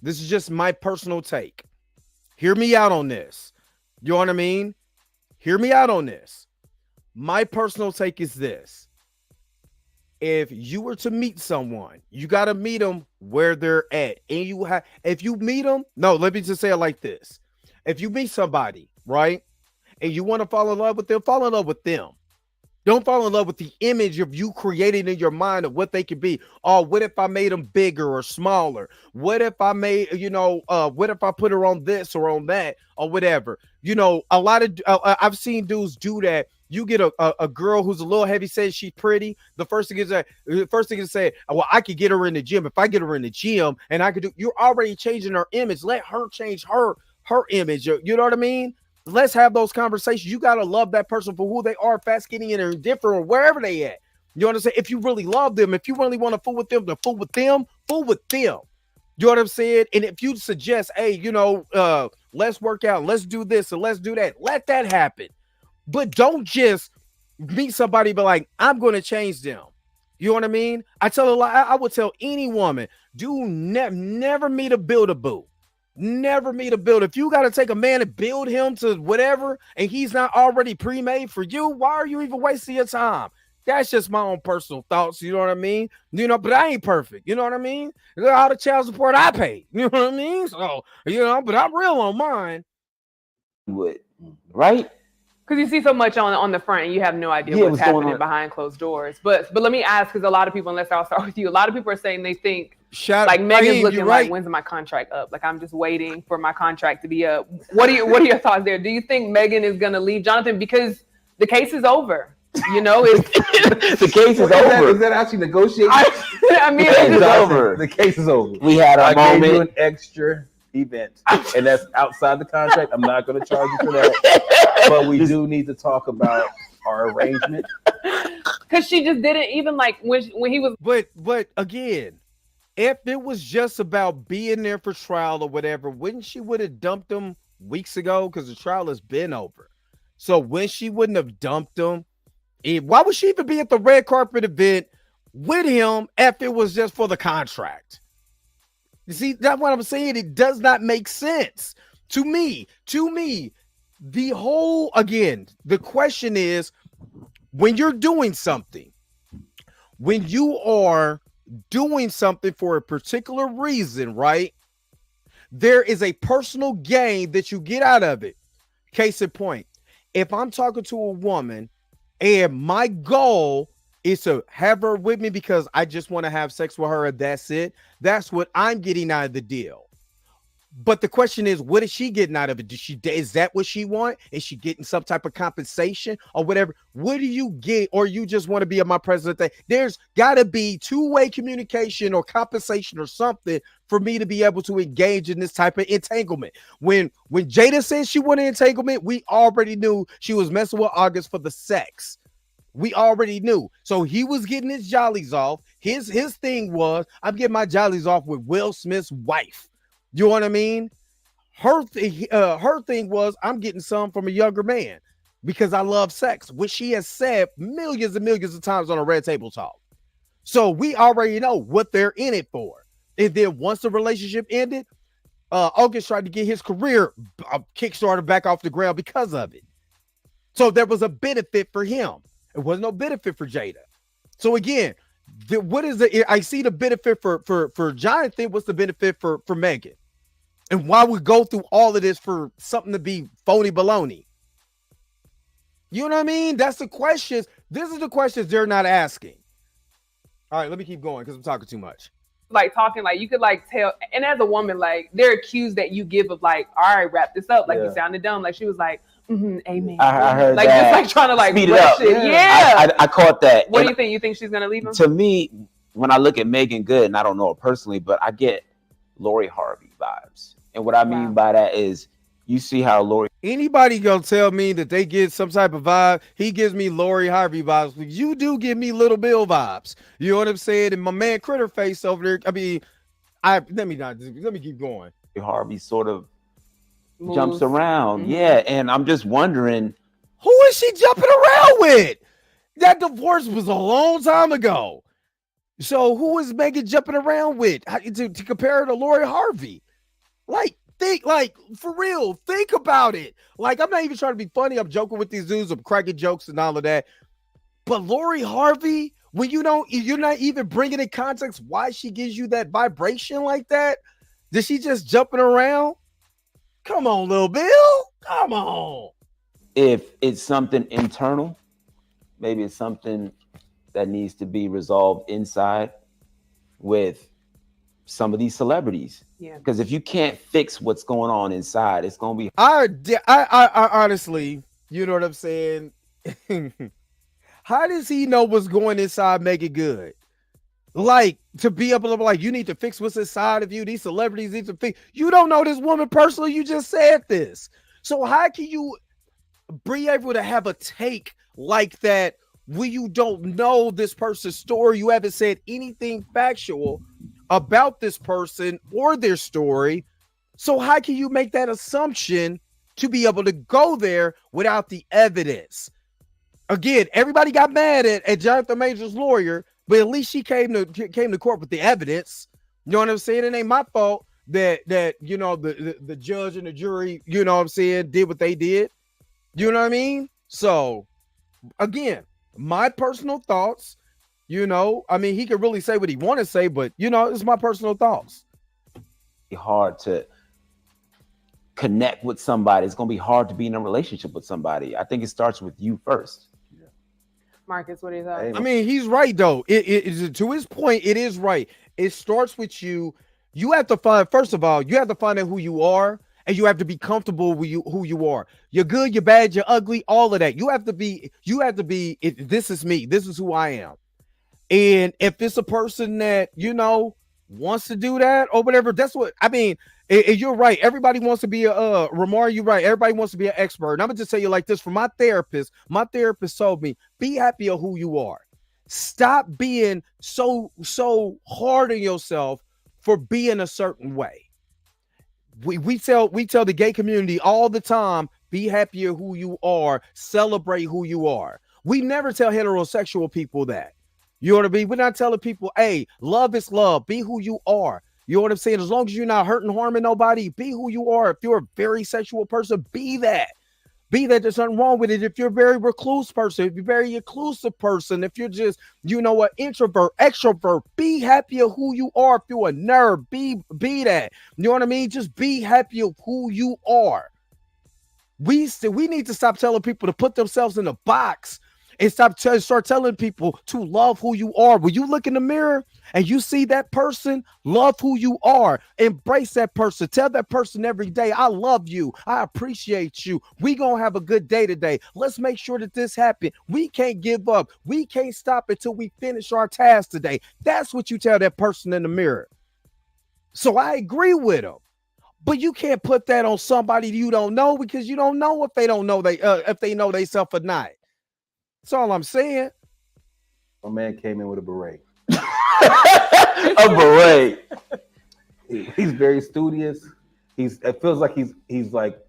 This is just my personal take. Hear me out on this. You know what I mean? Hear me out on this. My personal take is this. If you were to meet someone, you got to meet them where they're at. And if you meet them, no, let me just say it like this. If you meet somebody, right? And you want to fall in love with them, fall in love with them. Don't fall in love with the image of you creating in your mind of what they could be. Oh, what if I made them bigger or smaller? What if I made, what if I put her on this or on that or whatever? A lot of, I've seen dudes do that. You get a girl who's a little heavy, says she's pretty. The first thing is to say, well, I could get her in the gym. If I get her in the gym and I could do, you're already changing her image. Let her change her image. You know what I mean? Let's have those conversations. You got to love that person for who they are, fat, skinny, and indifferent, or wherever they at. You understand? If you really love them, if you really want to fool with them, then fool with them. You know what I'm saying? And if you suggest, hey, let's work out, let's do this and let's do that, let that happen. But don't just meet somebody but like, I'm going to change them. You know what I mean? I would tell any woman, never meet a build-a-boo. Never meet a builder. If you got to take a man and build him to whatever, and he's not already pre-made for you, why are you even wasting your time? That's just my own personal thoughts. You know what I mean? But I ain't perfect. You know what I mean? All the child support I pay. You know what I mean? So, but I'm real on mine. Right? Because you see so much on the front and you have no idea what's happening behind closed doors. But let me ask, because a lot of people, unless I'll start with you, a lot of people are saying they think Megan's looking like, when's my contract up? Like, I'm just waiting for my contract to be up. What are your thoughts there? Do you think Megan is going to leave Jonathan? Because the case is over. The case is over. Is that actually negotiated? It's over. The case is over. We had a moment. Gave you an extra event, and that's outside the contract. I'm not going to charge you for that, but we do need to talk about our arrangement. Because she just didn't even when he was. But again, if it was just about being there for trial or whatever, wouldn't she would have dumped him weeks ago? Because the trial has been over. So when she wouldn't have dumped him, why would she even be at the red carpet event with him if it was just for the contract? You see, that's what I'm saying. It does not make sense to me. The question is, when you're doing something, when you are doing something for a particular reason, right? There is a personal gain that you get out of it. Case in point, if I'm talking to a woman and my goal is to have her with me because I just want to have sex with her and that's it, that's what I'm getting out of the deal. But the question is, what is she getting out of it? Is that what she want? Is she getting some type of compensation or whatever? What do you get? Or you just want to be a my president thing? There's got to be two-way communication or compensation or something for me to be able to engage in this type of entanglement. When Jada said she wanted entanglement, we already knew she was messing with August for the sex. We already knew. So he was getting his jollies off. His thing was, I'm getting my jollies off with Will Smith's wife. You know what I mean? Her thing was, I'm getting some from a younger man because I love sex, which she has said millions and millions of times on a Red Table Talk. So we already know what they're in it for. And then once the relationship ended, August tried to get his career kickstarted back off the ground because of it. So there was a benefit for him. It was no benefit for Jada. So again, what is I see the benefit for Jonathan. What's the benefit for Meagan? And why we go through all of this for something to be phony baloney? You know what I mean? That's the questions. This is the questions they're not asking. All right, let me keep going because I'm talking too much. Like talking, like you could like tell, and as a woman, like they're accused that you give of like, all right, wrap this up. Like you sounded dumb. Like she was like, amen. I heard like that. just like trying to like speed it up. Yeah. I caught that. What do you think? You think she's gonna leave him? To me, when I look at Meagan Good, and I don't know her personally, but I get Lori Harvey vibes. And what I mean by that is, you see how Lori. Anybody gonna tell me that they get some type of vibe? He gives me Lori Harvey vibes. You do give me Little Bill vibes. You know what I'm saying? And my man Critter Face over there. I mean, let me keep going. Harvey sort of jumps around. Yeah, and I'm just wondering, who is she jumping around with? That divorce was a long time ago. So who is Meagan jumping around with to compare her to Lori Harvey? Like, for real, think about it. Like, I'm not even trying to be funny. I'm joking with these dudes. I'm cracking jokes and all of that. But Lori Harvey, when you're not even bringing in context why she gives you that vibration like that. Did she just jumping around? Come on, Lil Bill. Come on. If it's something internal, maybe it's something that needs to be resolved inside with some of these celebrities. Yeah. Because if you can't fix what's going on inside, it's gonna be. I honestly, you know what I'm saying? How does he know what's going inside Meagan Good? Like, to be able to, like, you need to fix what's inside of you. These celebrities need to fix. You don't know this woman personally. You just said this. So how can you be able to have a take like that when you don't know this person's story? You haven't said anything factual about this person or their story. So how can you make that assumption to be able to go there without the evidence? Again, everybody got mad at Jonathan Major's lawyer, but at least she came to court with the evidence. You know what I'm saying? It ain't my fault that you know the judge and the jury, you know what I'm saying, did what they did. You know what I mean? So again, my personal thoughts. You know, I mean, he can really say what he want to say, but, you know, it's my personal thoughts. Hard to connect with somebody. It's going to be hard to be in a relationship with somebody. I think it starts with you first. Yeah. Marcus, what do you think? I mean, he's right, though. It to his point, it is right. It starts with you. You have to find, first of all, you have to find out who you are, and you have to be comfortable with who you are. You're good, you're bad, you're ugly, all of that. You have to be, this is me. This is who I am. And if it's a person that, you know, wants to do that or whatever, that's what, I mean, you're right. Everybody wants to be Ramar, you're right. Everybody wants to be an expert. And I'm going to just tell you like this, from my therapist told me, be happy of who you are. Stop being so hard on yourself for being a certain way. We tell the gay community all the time, be happy of who you are, celebrate who you are. We never tell heterosexual people that. You know what I mean? We're not telling people, hey, love is love. Be who you are. You know what I'm saying? As long as you're not hurting, harming nobody, be who you are. If you're a very sexual person, be that. Be that. There's nothing wrong with it. If you're a very recluse person, if you're a very inclusive person, if you're just, you know, an introvert, extrovert, be happy of who you are. If you're a nerd, be that. You know what I mean? Just be happy of who you are. We need to stop telling people to put themselves in a box And start telling people to love who you are. When you look in the mirror and you see that person, love who you are. Embrace that person. Tell that person every day, I love you. I appreciate you. We gonna have a good day today. Let's make sure that this happens. We can't give up. We can't stop until we finish our task today. That's what you tell that person in the mirror. So I agree with him. But you can't put that on somebody you don't know, because you don't know if they don't know if they know they self or not. That's all I'm saying. My man came in with a beret. A beret. He's very studious. It feels like he's like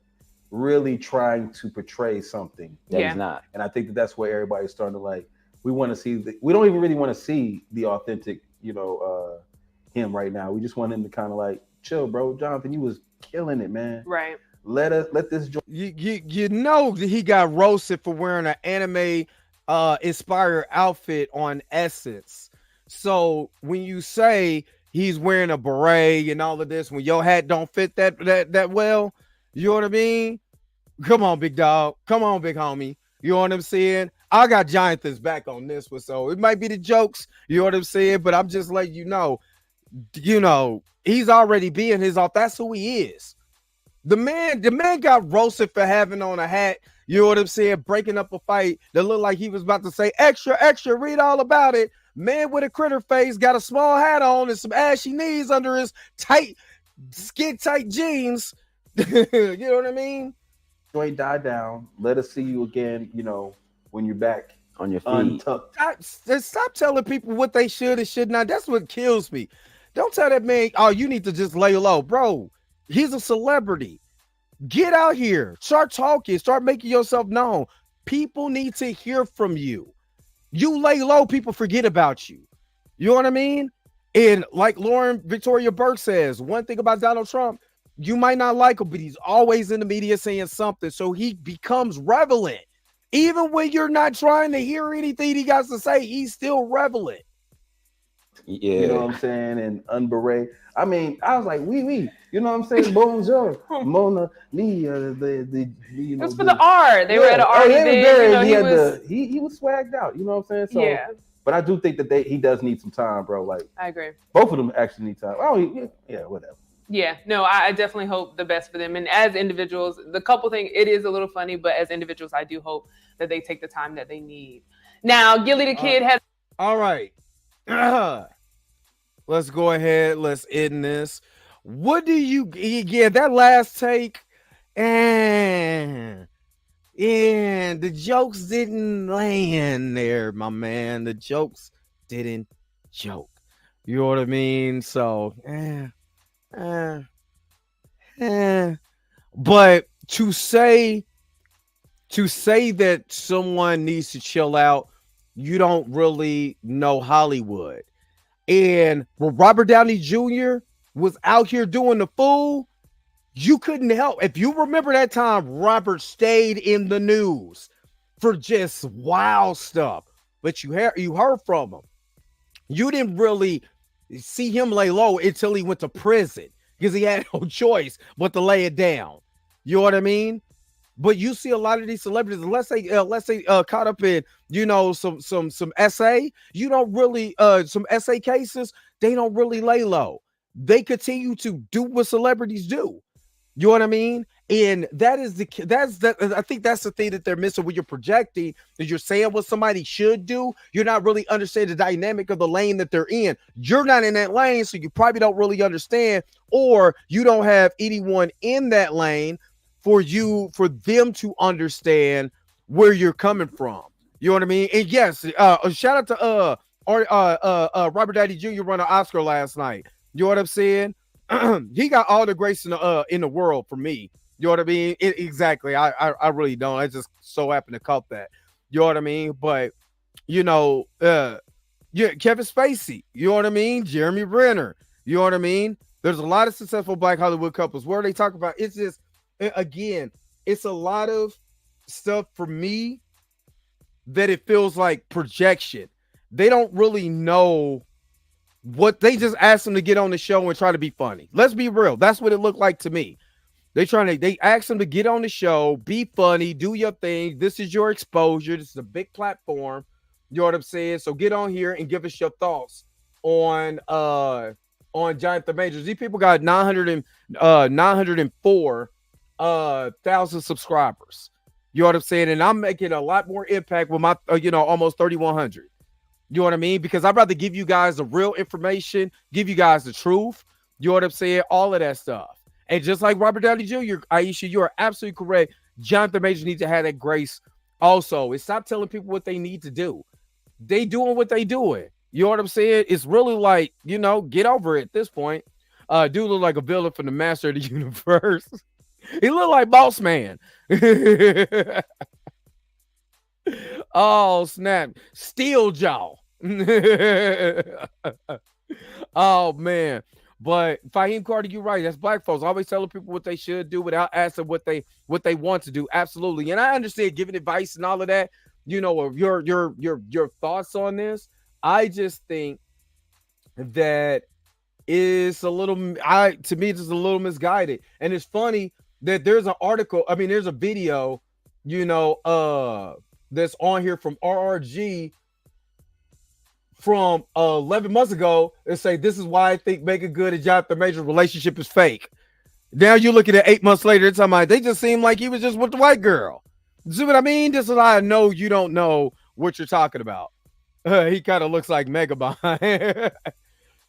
really trying to portray something that he's not. And I think that's where everybody's starting to like. We want to see. We don't even really want to see the authentic, him right now. We just want him to kind of like chill, bro. Jonathan, you was killing it, man. Right. Let this. You know he got roasted for wearing an anime inspired outfit on Essence. So when you say he's wearing a beret and all of this, when your hat don't fit that well, you know what I mean? Come on, big dog. Come on, big homie. You know what I'm saying? I got Jonathan's back on this one, so it might be the jokes. You know what I'm saying? But I'm just letting you know. He's already being his off. That's who he is. The man got roasted for having on a hat. You know what I'm saying? Breaking up a fight that looked like he was about to say, extra, extra, read all about it. Man with a critter face, got a small hat on and some ashy knees under his skin tight jeans. You know what I mean? Joint die down. Let us see you again, when you're back on your feet. Untucked. Stop telling people what they should and should not. That's what kills me. Don't tell that man, oh, you need to just lay low. Bro, he's a celebrity. Get out here. Start talking. Start making yourself known. People need to hear from you. You lay low, people forget about you. You know what I mean? And like Lauren Victoria Burke says, one thing about Donald Trump, you might not like him, but he's always in the media saying something. So he becomes relevant. Even when you're not trying to hear anything he got to say, he's still relevant. Yeah. You know what I'm saying? And unberet. I mean, I was like, oui. You know what I'm saying? Bonjour. Mona Lee. It's for the R. They were at an R event. He was swagged out. You know what I'm saying? So, yeah. But I do think that he does need some time, bro. Like, I agree. Both of them actually need time. Oh, yeah, whatever. Yeah, no, I definitely hope the best for them. And as individuals, the couple thing, it is a little funny, but as individuals, I do hope that they take the time that they need. Now, Gilly the Kid has. All right. Let's go ahead. Let's end this. What do you that last take? And the jokes didn't land there, my man. The jokes didn't joke. You know what I mean? So, but to say that someone needs to chill out, you don't really know Hollywood. And when Robert Downey Jr. was out here doing the fool, you couldn't help. If you remember that time, Robert stayed in the news for just wild stuff. But you heard from him. You didn't really see him lay low until he went to prison, because he had no choice but to lay it down. You know what I mean? But you see a lot of these celebrities, unless they caught up in, some essay, you don't really, some essay cases, they don't really lay low. They continue to do what celebrities do. You know what I mean? And I think that's the thing that they're missing when you're projecting, that you're saying what somebody should do. You're not really understanding the dynamic of the lane that they're in. You're not in that lane, so you probably don't really understand, or you don't have anyone in that lane for them to understand where you're coming from. You know what I mean? And yes, shout out to Robert Downey Jr. won an Oscar last night. You know what I'm saying? He got all the grace in the world for me. You know what I mean? Exactly. I really don't. I just so happen to caught that. You know what I mean? But Kevin Spacey. You know what I mean? Jeremy Renner. You know what I mean? There's a lot of successful Black Hollywood couples where they talk about. It's just, again, it's a lot of stuff for me that it feels like projection. They don't really know what they just asked them to get on the show and try to be funny. Let's be real. That's what it looked like to me. They ask him to get on the show, be funny, do your thing. This is your exposure. This is a big platform. You know what I'm saying? So get on here and give us your thoughts on Jonathan Majors. These people got 904,000 subscribers. You know what I'm saying? And I'm making a lot more impact with my almost 3,100. You know what I mean? Because I'd rather give you guys the real information, give you guys the truth. You know what I'm saying? All of that stuff. And just like Robert Downey Jr., Aisha, you are absolutely correct. Jonathan Majors needs to have that grace also. And stop telling people what they need to do. They doing what they doing. You know what I'm saying? It's really like, get over it at this point. Dude look like a villain from the Master of the Universe. He look like Boss Man. Oh, snap. Steel jaw. Oh, man. But Fahim Carter, you're right. That's black folks always telling people what they should do without asking what they want to do. Absolutely. And I understand giving advice and all of that, or your thoughts on this. I just think that is a little, to me, it's just a little misguided. And it's funny that there's an article, there's a video, that's on here from RRG from 11 months ago and say, this is why I think Meagan Good and Jonathan Majors relationship is fake. Now you're looking at 8 months later, it's like they just seem like he was just with the white girl. See what I mean? This is how I know you don't know what you're talking about. He kind of looks like Megabon.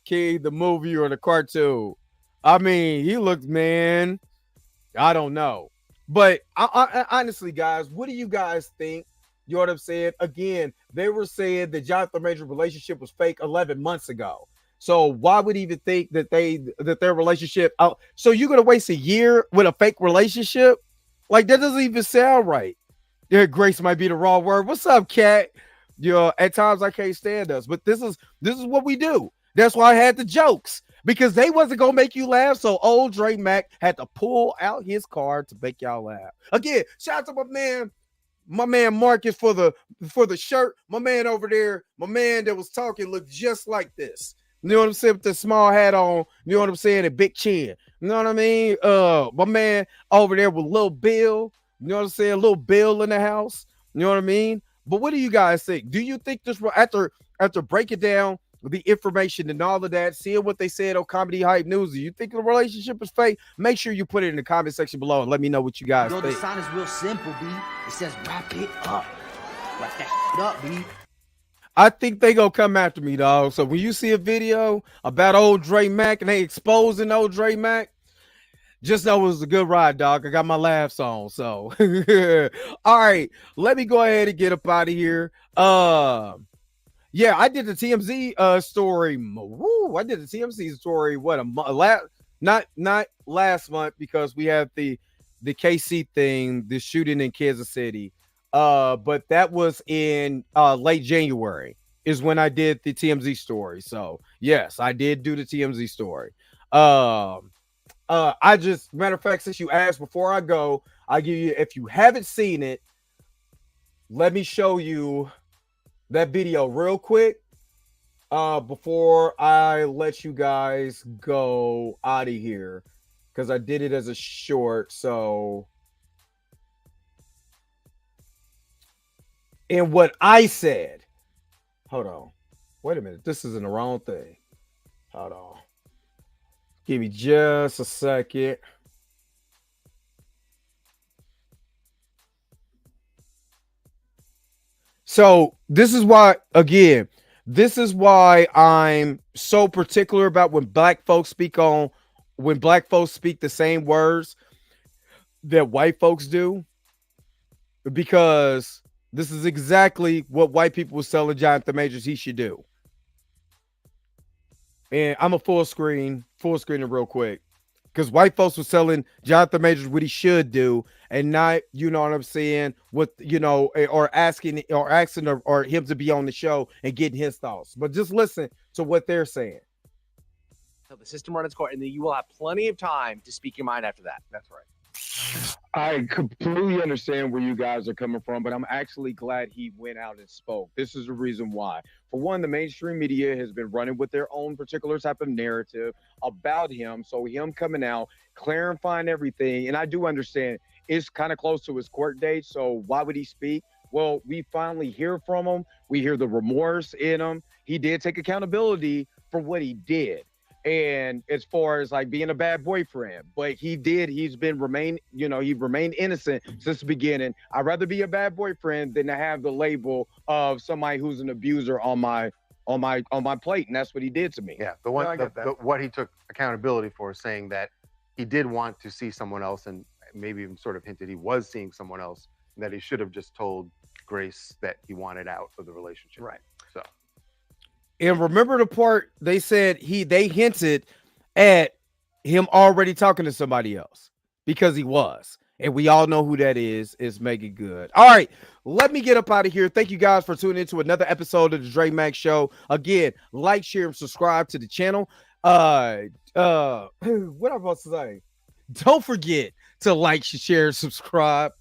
Kid, the movie or the cartoon. He looks, man, I don't know. But I honestly, guys, what do you guys think? You know what I'm saying? Again, they were saying that Jonathan Majors' relationship was fake 11 months ago. So why would he even think that their relationship? So you're gonna waste a year with a fake relationship? Like that doesn't even sound right. Yeah, grace might be the wrong word. What's up, Cat? At times I can't stand us, but this is what we do. That's why I had the jokes because they wasn't gonna make you laugh. So old Dre Mac had to pull out his card to make y'all laugh. Again, shout out to my man Marcus for the shirt. My man over there, my man that was talking looked just like this. You know what I'm saying? With the small hat on, you know what I'm saying? A big chin. You know what I mean? My man over there with Lil Bill. You know what I'm saying? Lil Bill in the house. You know what I mean? But what do you guys think? Do you think this after breaking down the information and all of that, seeing what they said on Comedy Hype News, do you think the relationship is fake? Make sure you put it in the comment section below and let me know what you guys think. The sign is real simple, B. It says wrap it up. Wrap that up, B. I think they gonna come after me, dog. So when you see a video about old Dre Mac and they exposing old Dre Mac, just know it was a good ride, dog. I got my laughs on. So all right, let me go ahead and get up out of here. Yeah, I did the TMZ story. Woo, I did the TMZ story. What a month? Not last month because we had the KC thing, the shooting in Kansas City. But that was in late January is when I did the TMZ story. So yes, I did do the TMZ story. I just, matter of fact, since you asked before I go, I give you, if you haven't seen it, let me show you that video real quick before I let you guys go out of here, because I did it as a short. So, and what I said, hold on, wait a minute, this isn't the wrong thing. Hold on, give me just a second. So this is why, again, this is why I'm so particular about when black folks speak the same words that white folks do, because this is exactly what white people was telling Jonathan Majors he should do. And I'm a full screen it real quick, because white folks was telling Jonathan Majors what he should do, and not, you know what I'm saying, what, you know, or asking or him to be on the show and getting his thoughts. But just listen to what they're saying. The system run its course, and then you will have plenty of time to speak your mind after that. That's right. I completely understand where you guys are coming from, but I'm actually glad he went out and spoke. This is the reason why. For one, the mainstream media has been running with their own particular type of narrative about him. So him coming out, clarifying everything, and I do understand it's kind of close to his court date. So why would he speak? Well, we finally hear from him. We hear the remorse in him. He did take accountability for what he did. And as far as like being a bad boyfriend, but he remained innocent since the beginning. I'd rather be a bad boyfriend than to have the label of somebody who's an abuser on my plate. And that's what he did to me. Yeah. What he took accountability for, saying that he did want to see someone else, and maybe even sort of hinted he was seeing someone else, and that he should have just told Grace that he wanted out of the relationship. Right. So. And remember the part they said they hinted at him already talking to somebody else, because he was. And we all know who that is Meagan Good. All right, let me get up out of here. Thank you guys for tuning into another episode of the Dre Max Show. Again, like, share, and subscribe to the channel. What am I supposed to say? Don't forget to like, share, and subscribe.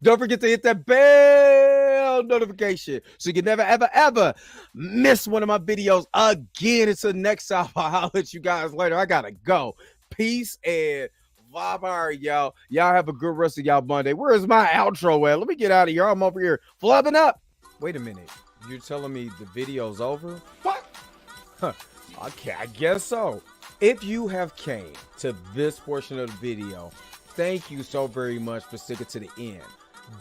Don't forget to hit that bell notification so you can never, ever, ever miss one of my videos again. Until next time, I'll let you guys later. I gotta go. Peace and vibe. All right, y'all. Y'all have a good rest of y'all Monday. Where is my outro at? Let me get out of here. I'm over here flubbing up. Wait a minute. You're telling me the video's over? What? Huh. Okay, I guess so. If you have came to this portion of the video, thank you so very much for sticking to the end.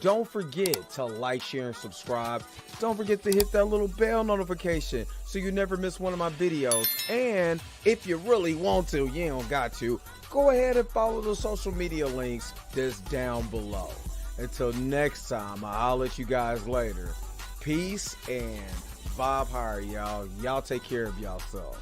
Don't forget to like, share, and subscribe. Don't forget to hit that little bell notification so you never miss one of my videos. And if you really want to, you don't got to, go ahead and follow the social media links that's down below. Until next time, I'll let you guys later. Peace and vibe higher, y'all. Y'all take care of yourself.